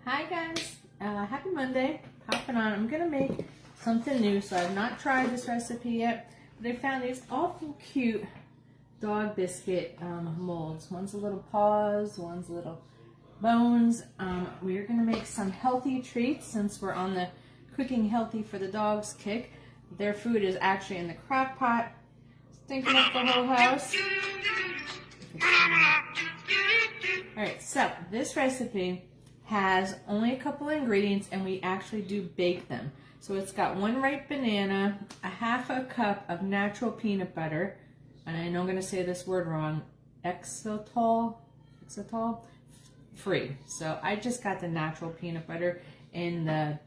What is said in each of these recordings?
Hi guys, happy Monday. Popping on. I'm gonna make something new. So I've not tried this recipe yet, but I found these awful cute dog biscuit molds. One's a little paws, one's a little bones. We're gonna make some healthy treats since we're on the cooking healthy for the dogs kick. Their food is actually in the crock pot, stinking up the whole house. Alright, so this recipe has only a couple of ingredients and we actually do bake them. So it's got one ripe banana, a half a cup of natural peanut butter, and I know I'm going to say this word wrong, xylitol free. So I just got the natural peanut butter in the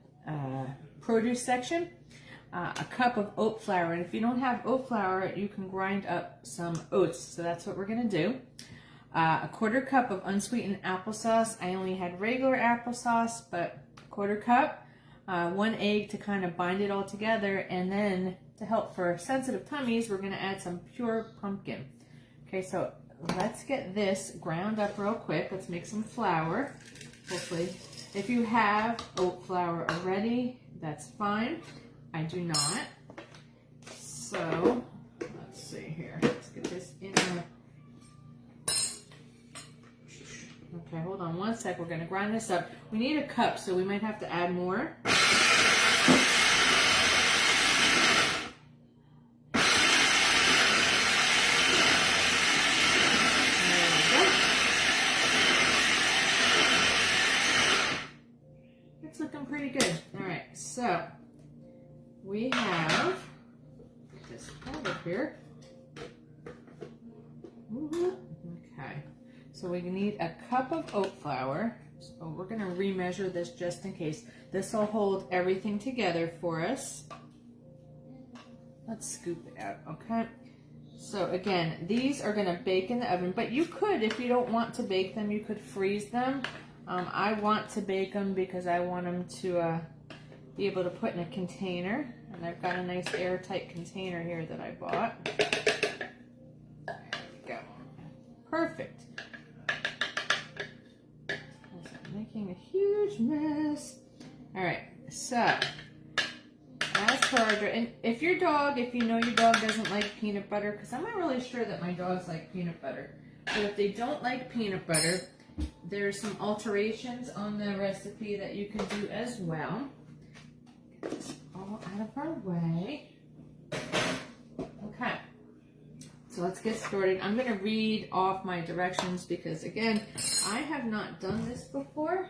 produce section. A cup of oat flour, and if you don't have oat flour, you can grind up some oats. So that's what we're going to do. A quarter cup of unsweetened applesauce. I only had regular applesauce, but quarter cup. 1 egg to kind of bind it all together, and then to help for sensitive tummies, we're going to add some pure pumpkin. Okay, so let's get this ground up real quick. Let's make some flour, hopefully. If you have oat flour already, that's fine. I do not. So let's see here. Let's get this in there. Okay, hold on one sec. We're going to grind this up. We need a cup, so we might have to add more. There we go. It's looking pretty good. All right, so we have this powder here. Okay. So we need a cup of oat flour. So we're going to remeasure this just in case. This will hold everything together for us. Let's scoop it out, okay? So again, these are going to bake in the oven, but you could, if you don't want to bake them, you could freeze them. I want to bake them because I want them to be able to put in a container. And I've got a nice airtight container here that I bought. There we go. Perfect. Making a huge mess. All right, so as for our, and if your dog, if you know your dog doesn't like peanut butter, because I'm not really sure that my dogs like peanut butter, but if they don't like peanut butter, there's some alterations on the recipe that you can do as well. Get this all out of our way. Okay. So let's get started. I'm going to read off my directions because, again, I have not done this before.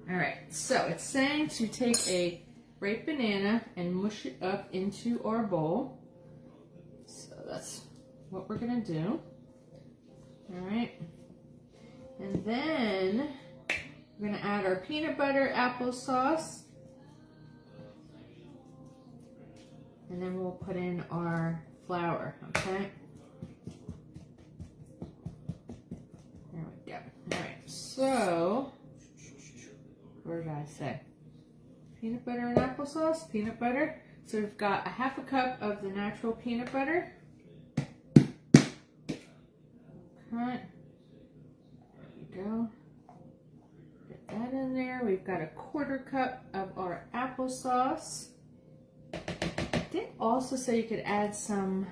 All right, so it's saying to take a ripe banana and mush it up into our bowl. So that's what we're going to do. All right. And then we're going to add our peanut butter applesauce. And then we'll put in our flour, okay? There we go. All right, so what did I say? Peanut butter and applesauce, peanut butter. So we've got a half a cup of the natural peanut butter. Okay, there we go. Get that in there. We've got a quarter cup of our applesauce. I did also say you could add some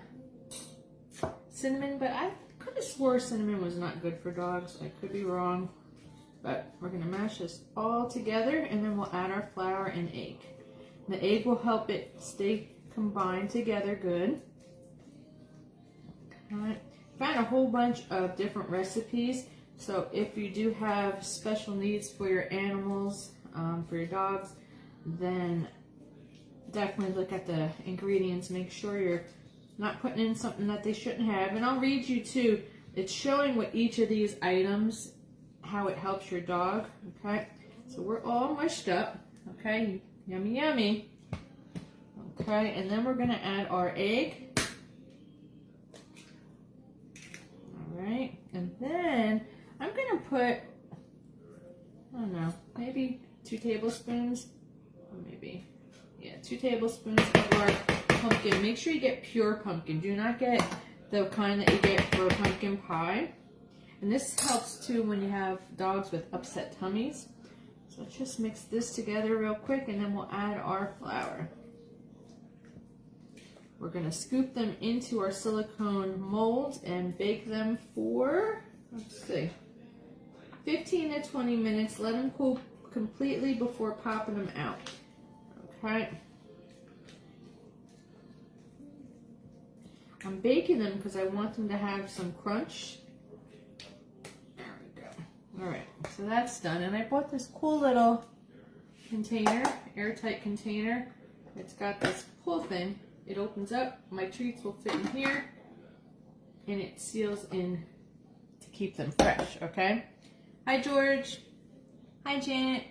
cinnamon, but I could have swore cinnamon was not good for dogs. I could be wrong, but we're going to mash this all together, and then we'll add our flour and egg. The egg will help it stay combined together good. Okay. Found a whole bunch of different recipes, so if you do have special needs for your animals, for your dogs, then definitely look at the ingredients. Make sure you're not putting in something that they shouldn't have. And I'll read you too. It's showing what each of these items, how it helps your dog. Okay, so we're all mushed up. Okay, yummy, yummy. Okay, and then we're going to add our egg. All right, and then I'm going to put, I don't know, maybe 2 tablespoons, or maybe. Yeah, 2 tablespoons of our pumpkin. Make sure you get pure pumpkin. Do not get the kind that you get for pumpkin pie. And this helps too when you have dogs with upset tummies. So let's just mix this together real quick and then we'll add our flour. We're going to scoop them into our silicone molds and bake them for, let's see, 15 to 20 minutes. Let them cool completely before popping them out. Okay. I'm baking them because I want them to have some crunch. There we go. All right, so that's done. And I bought this cool little container, airtight container. It's got this pull thing. It opens up. My treats will fit in here, and it seals in to keep them fresh. Okay. Hi, George. Hi, Janet.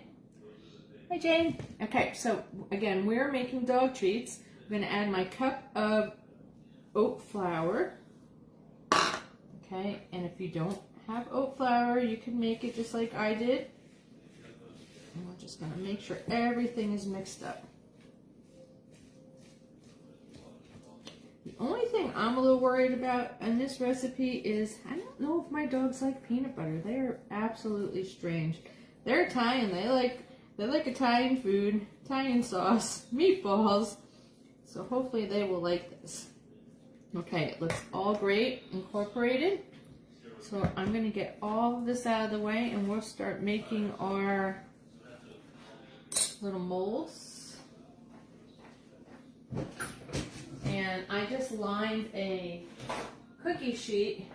Hi, Jane. Okay, so again, we're making dog treats. I'm going to add my cup of oat flour. Okay, and if you don't have oat flour, you can make it just like I did. And we're just going to make sure everything is mixed up. The only thing I'm a little worried about in this recipe is I don't know if my dogs like peanut butter. They are absolutely strange. They're Italian. They like Italian food, Italian sauce, meatballs. So hopefully they will like this. Okay, it looks all great, incorporated. So I'm going to get all of this out of the way and we'll start making our little molds. And I just lined a cookie sheet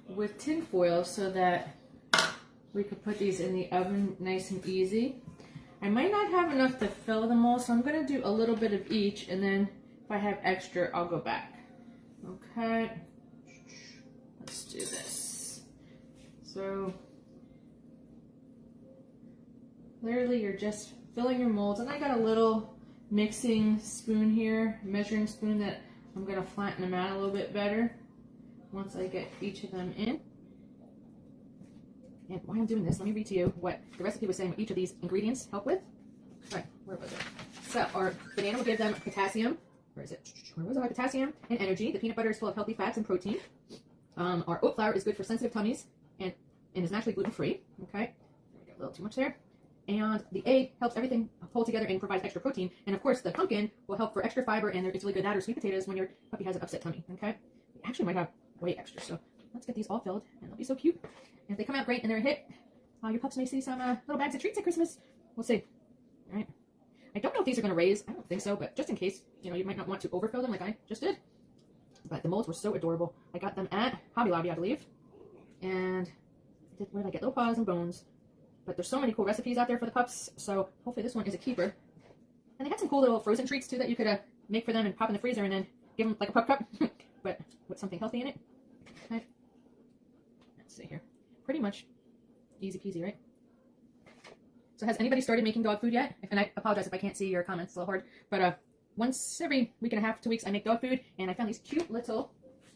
with tin foil so that we could put these in the oven nice and easy. I might not have enough to fill them all, so I'm going to do a little bit of each, and then if I have extra, I'll go back. Okay, let's do this. So, literally you're just filling your molds, and I got a little mixing spoon here, measuring spoon, that I'm going to flatten them out a little bit better once I get each of them in. And while I'm doing this, let me read to you what the recipe was saying what each of these ingredients help with. Sorry, where was it? So, our banana will give them potassium. Where is it? Where was it? Potassium and energy. The peanut butter is full of healthy fats and protein. Our oat flour is good for sensitive tummies and is naturally gluten-free. Okay, I got a little too much there. And the egg helps everything hold together and provides extra protein. And of course, the pumpkin will help for extra fiber, and it's really good that or sweet potatoes when your puppy has an upset tummy. Okay, we actually might have way extra, so let's get these all filled, and they'll be so cute. And if they come out great and they're a hit, your pups may see some little bags of treats at Christmas. We'll see. All right. I don't know if these are going to raise. I don't think so, but just in case, you might not want to overfill them like I just did. But the molds were so adorable. I got them at Hobby Lobby, I believe. And where did I get? Little paws and bones. But there's so many cool recipes out there for the pups, so hopefully this one is a keeper. And they had some cool little frozen treats too that you could make for them and pop in the freezer and then give them like a pup cup, but with something healthy in it. Okay. Let's see here. Pretty much easy peasy, right? So has anybody started making dog food yet? And I apologize if I can't see your comments, it's a little hard. But once every week and a half, 2 weeks, I make dog food, and I found these cute little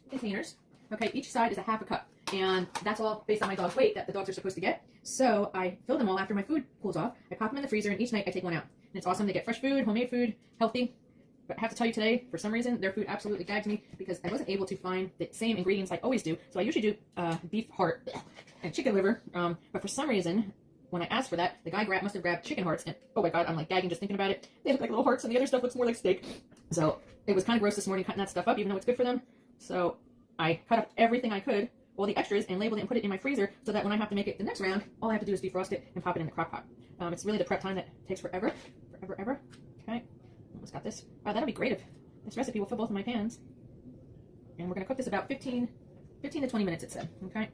containers. Okay, each side is a half a cup, and that's all based on my dog's weight that the dogs are supposed to get. So I fill them all after my food cools off. I pop them in the freezer, and each night I take one out. And it's awesome. They get fresh food, homemade food, healthy. But I have to tell you today, for some reason, their food absolutely gagged me because I wasn't able to find the same ingredients I always do. So I usually do beef heart and chicken liver, but for some reason, when I asked for that, the guy must have grabbed chicken hearts, and oh my god, I'm like gagging just thinking about it. They look like little hearts, and the other stuff looks more like steak. So it was kind of gross this morning cutting that stuff up, even though it's good for them. So I cut up everything I could, all the extras, and labeled it and put it in my freezer so that when I have to make it the next round, all I have to do is defrost it and pop it in the crock pot. It's really the prep time that takes forever. Okay, almost got this. Wow, that'll be great if this recipe will fill both of my pans. And we're going to cook this about 15 to 20 minutes, it said. Okay,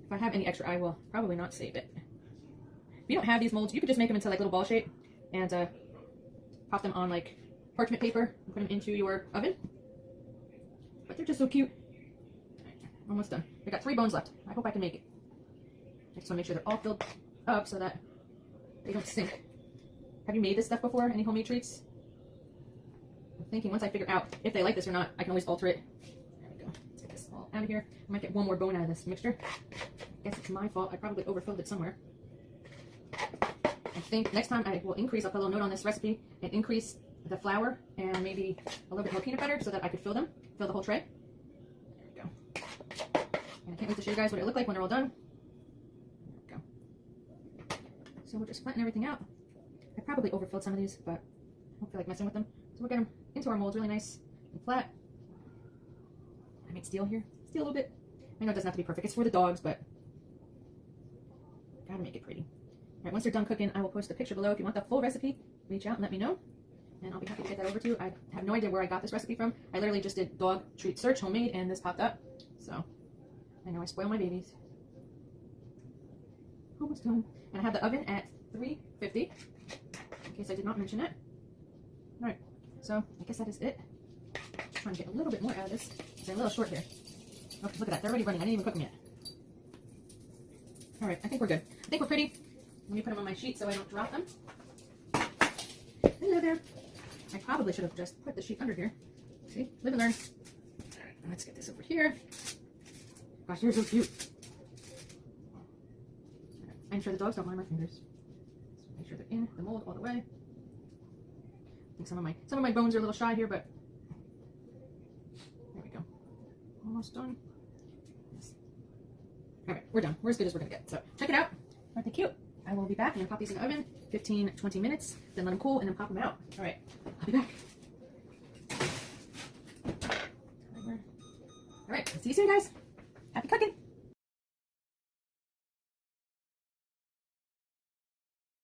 if I have any extra, I will probably not save it. If you don't have these molds, you could just make them into like little ball shape and pop them on like parchment paper and put them into your oven. But they're just so cute. Almost done. I got 3 bones left. I hope I can make it. I just want to make sure they're all filled up so that they don't sink. Have you made this stuff before? Any homemade treats? I'm thinking once I figure out if they like this or not, I can always alter it. There we go. Let's get this all out of here. I might get one more bone out of this mixture. I guess it's my fault. I probably overfilled it somewhere. I think next time I will increase, I'll put a little note on this recipe, and increase the flour and maybe a little bit more peanut butter so that I could fill the whole tray. There we go. And I can't wait to show you guys what it looked like when they're all done. There we go. So we'll just flatten everything out. I probably overfilled some of these, but I don't feel like messing with them. So we'll get them into our molds really nice and flat. I made steel here. Steel a little bit. I know it doesn't have to be perfect. It's for the dogs, but gotta make it pretty. All right, once they're done cooking, I will post a picture below. If you want the full recipe, reach out and let me know, and I'll be happy to get that over to you. I have no idea where I got this recipe from. I literally just did dog treat search, homemade, and this popped up. So I know I spoil my babies. Almost done. And I have the oven at 350, in case I did not mention it. All right, so I guess that is it. Just trying to get a little bit more out of this. I'm a little short here. Oh, look at that. They're already running. I didn't even cook them yet. All right, I think we're good. I think we're pretty. Let me put them on my sheet so I don't drop them. Hello there. I probably should have just put the sheet under here. See? Live and learn. All right, let's get this over here. Gosh, you're so cute. Right, I'm sure the dogs don't mind my fingers. So make sure they're in the mold all the way. I think some of my bones are a little shy here, but there we go. Almost done. Yes. All right, we're done. We're as good as we're gonna get. So check it out. Aren't they cute? I will be back and pop these in the oven 15-20 minutes, then let them cool and then pop them out. All right, I'll be back. All right, see you soon, guys. Happy cooking.